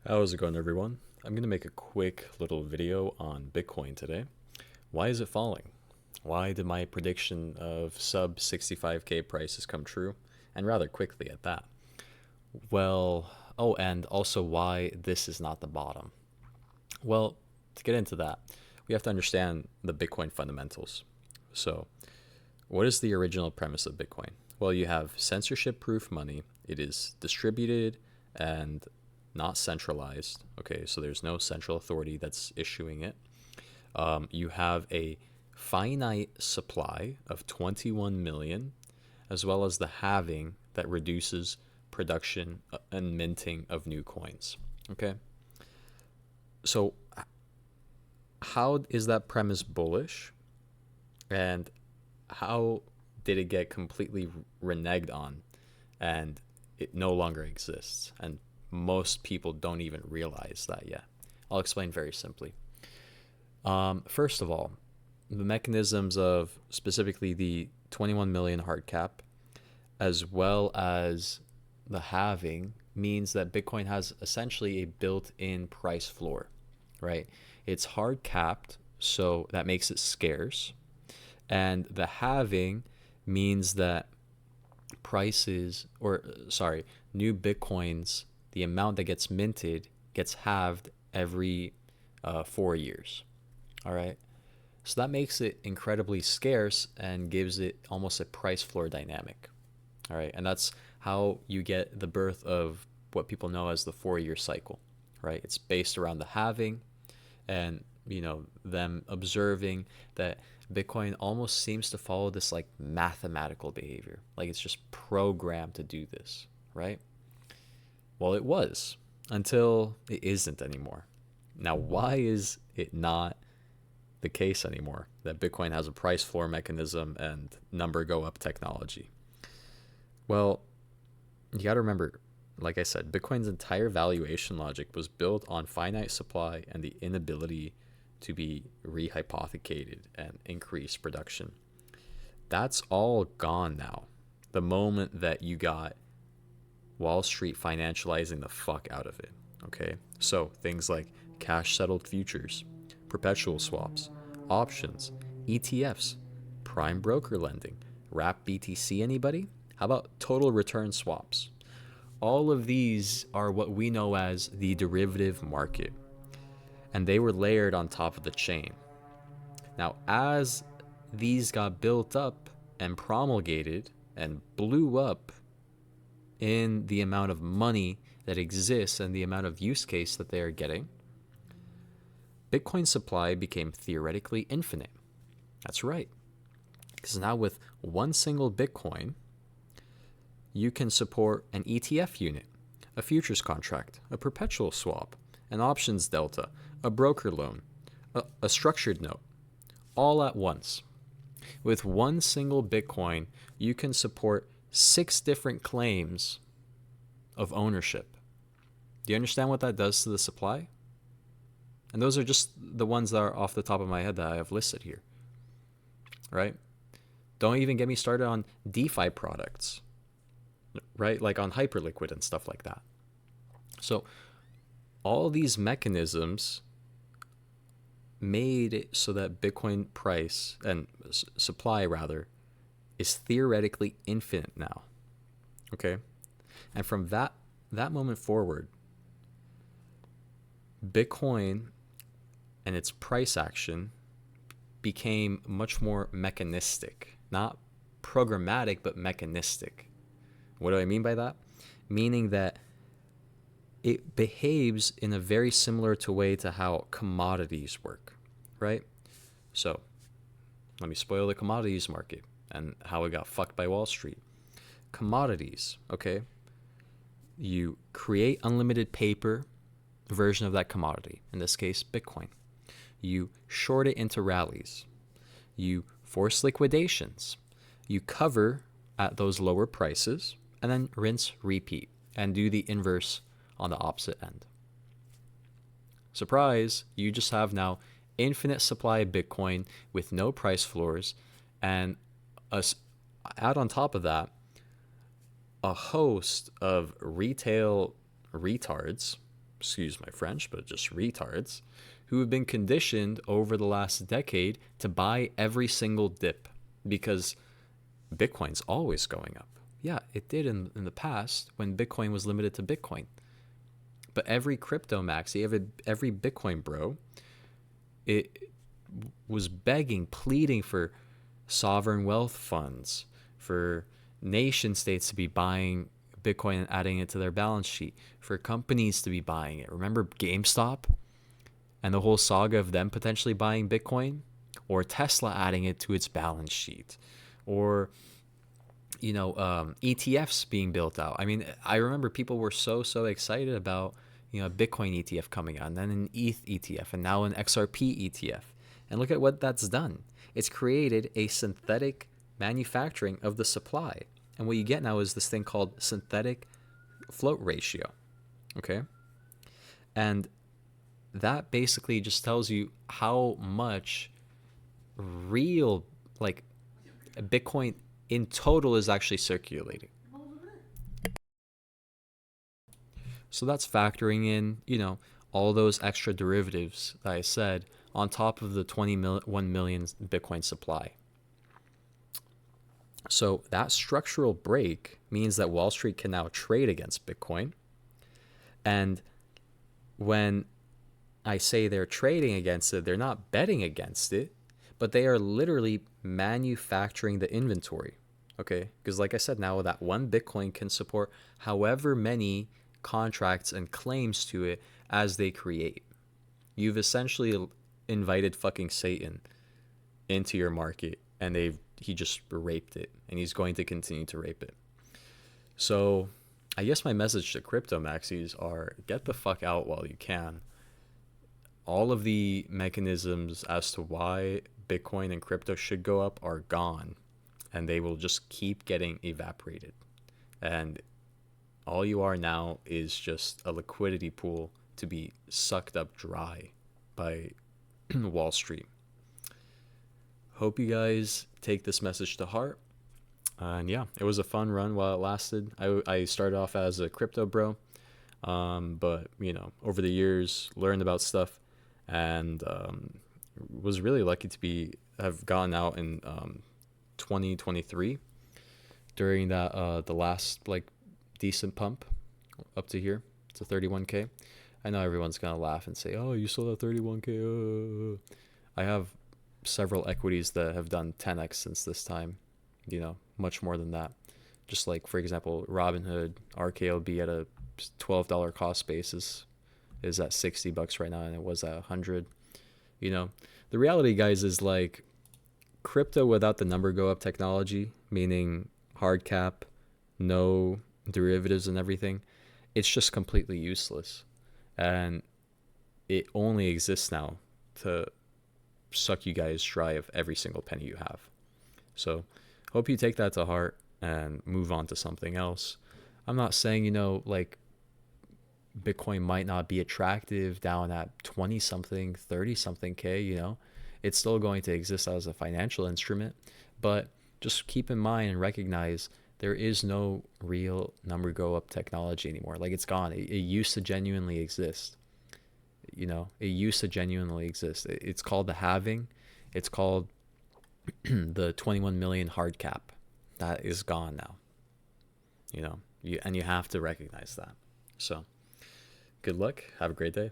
How's it going, everyone? I'm going to make a quick little video on Bitcoin today. Why is it falling? Why did my prediction of sub 65K prices come true? And rather quickly at that. And also why this is not the bottom. Well, to get into that, we have to understand the Bitcoin fundamentals. So, what is the original premise of Bitcoin? Well, you have censorship proof money, it is distributed and not centralized. Okay, so there's no central authority that's issuing it. You have a finite supply of 21 million, as well as the halving that reduces production and minting of new coins. Okay, so how is that premise bullish? And how did it get completely reneged on and it no longer exists? And most people don't even realize that yet. I'll explain very simply. First of all, the mechanisms of specifically the 21 million hard cap, as well as the halving, means that Bitcoin has essentially a built in price floor, right? It's hard capped, so that makes it scarce. And the halving means that new Bitcoins, the amount that gets minted gets halved every 4 years. All right. So that makes it incredibly scarce and gives it almost a price floor dynamic. All right. And that's how you get the birth of what people know as the 4 year cycle, right? It's based around the halving and, them observing that Bitcoin almost seems to follow this like mathematical behavior. Like it's just programmed to do this, right? Well, it was until it isn't anymore. Now, why is it not the case anymore that Bitcoin has a price floor mechanism and number go up technology? Well, you got to remember, like I said, Bitcoin's entire valuation logic was built on finite supply and the inability to be rehypothecated and increase production. That's all gone now. The moment that you got Wall Street financializing the fuck out of it. Okay, so things like cash settled futures, perpetual swaps, options, ETFs, prime broker lending, wrap BTC, anybody? How about total return swaps? All of these are what we know as the derivative market, and they were layered on top of the chain. Now, as these got built up and promulgated and blew up in the amount of money that exists and the amount of use case that they are getting, Bitcoin supply became theoretically infinite. That's right. Because now with one single Bitcoin, you can support an ETF unit, a futures contract, a perpetual swap, an options delta, a broker loan, a structured note, all at once. With one single Bitcoin, you can support 6 different claims of ownership. Do you understand what that does to the supply? And those are just the ones that are off the top of my head that I have listed here, right? Don't even get me started on DeFi products, right? Like on Hyperliquid and stuff like that. So all these mechanisms made it so that Bitcoin price and supply rather is theoretically infinite now. Okay? And from that moment forward, Bitcoin and its price action became much more mechanistic, not programmatic, but mechanistic. What do I mean by that? Meaning that it behaves in a very similar to way to how commodities work, right? So let me spoil the commodities market and how it got fucked by Wall Street. Commodities, okay? You create unlimited paper version of that commodity, in this case, Bitcoin. You short it into rallies. You force liquidations. You cover at those lower prices and then rinse, repeat, and do the inverse on the opposite end. Surprise, you just have now infinite supply of Bitcoin with no price floors, and add on top of that a host of retail retards excuse my French, but just retards, who have been conditioned over the last decade to buy every single dip because Bitcoin's always going up. Yeah, it did in the past when Bitcoin was limited to Bitcoin. But every crypto maxi, every Bitcoin bro, it was begging, pleading for sovereign wealth funds, for nation states to be buying Bitcoin and adding it to their balance sheet, for companies to be buying it. Remember GameStop and the whole saga of them potentially buying Bitcoin, or Tesla adding it to its balance sheet, or ETFs being built out. I mean, I remember people were so excited about a Bitcoin ETF coming out, and then an ETH ETF, and now an XRP ETF. And look at what that's done. It's created a synthetic manufacturing of the supply. And what you get now is this thing called synthetic float ratio. Okay? And that basically just tells you how much real, like, Bitcoin in total is actually circulating. So that's factoring in, all those extra derivatives that I said on top of the 21 million Bitcoin supply. So that structural break means that Wall Street can now trade against Bitcoin. And when I say they're trading against it, they're not betting against it, but they are literally manufacturing the inventory. Okay? Because like I said, now that one Bitcoin can support however many contracts and claims to it as they create. You've essentially invited fucking Satan into your market, and he just raped it, and he's going to continue to rape it. So I guess my message to crypto maxis are get the fuck out while you can. All of the mechanisms as to why Bitcoin and crypto should go up are gone, and they will just keep getting evaporated. And all you are now is just a liquidity pool to be sucked up dry by Wall Street. Hope you guys take this message to heart. And yeah, it was a fun run while it lasted. I started off as a crypto bro, but over the years learned about stuff, and was really lucky to have gone out in 2023 during that the last decent pump up to here to 31K. I know everyone's gonna laugh and say, "Oh, you sold at 31K." I have several equities that have done 10x since this time. Much more than that. Just like, for example, Robinhood RKLB at a $12 cost basis is at $60 right now, and it was at 100. The reality, guys, is like crypto without the number go up technology, meaning hard cap, no derivatives and everything, it's just completely useless. And it only exists now to suck you guys dry of every single penny you have. So hope you take that to heart and move on to something else. I'm not saying, Bitcoin might not be attractive down at 20 something, 30 something K, it's still going to exist as a financial instrument, but just keep in mind and recognize there is no real number go up technology anymore. It's gone. It used to genuinely exist. It used to genuinely exist. It's called the halving. It's called the 21 million hard cap. That is gone now. You have to recognize that. So good luck. Have a great day.